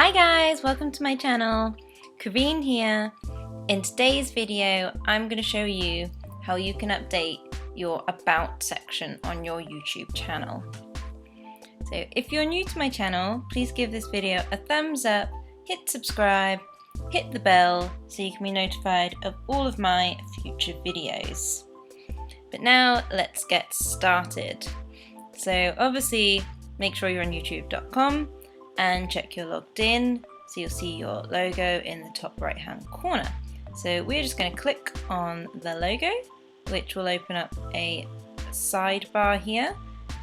Hi guys, welcome to my channel. Corinne here. In today's video, I'm going to show you how you can update your About section on your YouTube channel. So if you're new to my channel, please give this video a thumbs up, hit subscribe, hit the bell so you can be notified of all of my future videos. But now let's get started. So obviously make sure you're on youtube.com and check you're logged in, so you'll see your logo in the top right hand corner. So we're just going to click on the logo, which will open up a sidebar here,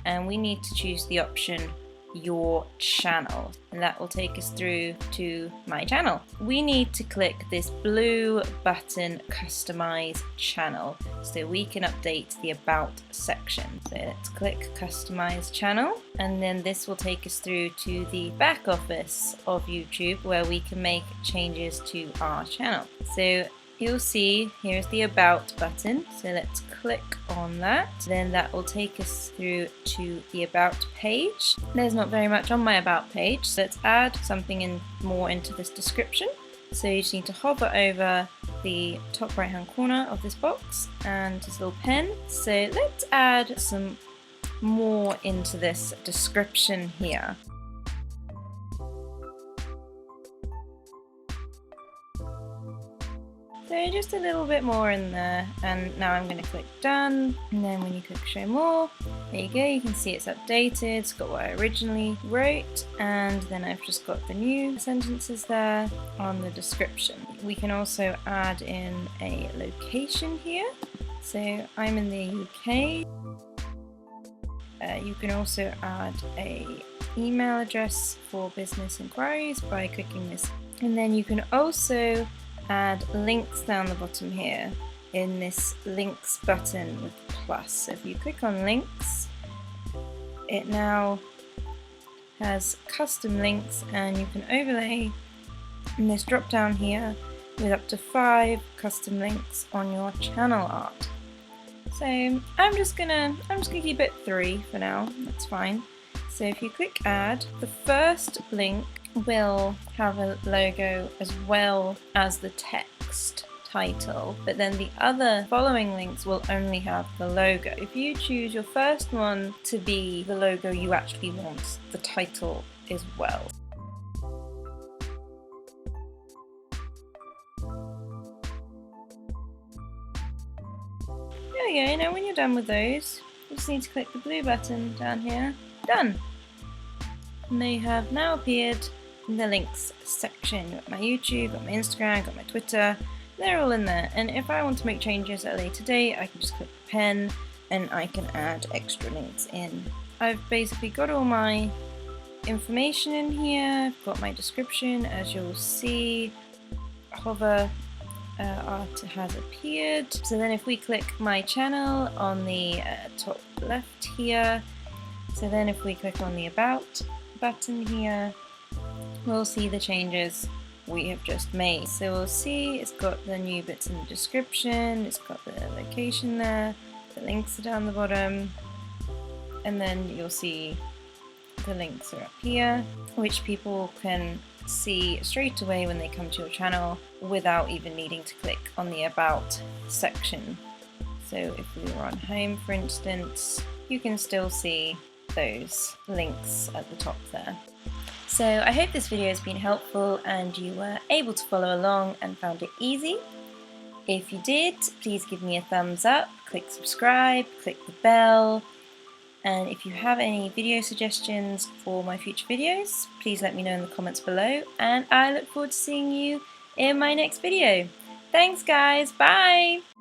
and we need to choose the option your channel, and that will take us through to my channel. We need to click this blue button, customize channel, so we can update the About section. So let's click customize channel, and then this will take us through to the back office of YouTube where we can make changes to our channel. So you'll see here's the About button, so let's click on that. Then that will take us through to the About page. There's not very much on my About page, so let's add something more into this description. So you just need to hover over the top right hand corner of this box and this little pen. So let's add some more into this description here. So just a little bit more in there, and now I'm going to click done, and then when you click show more, there you go, you can see it's updated, it's got what I originally wrote, and then I've just got the new sentences there on the description. We can also add in a location here, so I'm in the UK. You can also add a email address for business inquiries by clicking this, and then you can also add links down the bottom here in this links button with the plus. So if you click on links, it now has custom links, and you can overlay in this drop down here with up to 5 custom links on your channel art. So I'm just gonna keep it 3 for now, that's fine. So if you click add, the first link will have a logo as well as the text title, but then the other following links will only have the logo. If you choose your first one to be the logo you actually want, the title as well. There we go. Now when you're done with those, you just need to click the blue button down here. Done! And they have now appeared in the links section. Got my YouTube, got my Instagram, got my Twitter, they're all in there. And if I want to make changes at a later date, I can just click the pen and I can add extra links in. I've basically got all my information in here, I've got my description, as you'll see, hover art has appeared. So then if we click my channel on the top left here, so then if we click on the About button here, we'll see the changes we have just made. So we'll see it's got the new bits in the description, it's got the location there, the links are down the bottom, and then you'll see the links are up here, which people can see straight away when they come to your channel without even needing to click on the About section. So if we were on home, for instance, you can still see those links at the top there. So I hope this video has been helpful and you were able to follow along and found it easy. If you did, please give me a thumbs up, click subscribe, click the bell, and if you have any video suggestions for my future videos, please let me know in the comments below, and I look forward to seeing you in my next video. Thanks guys, bye!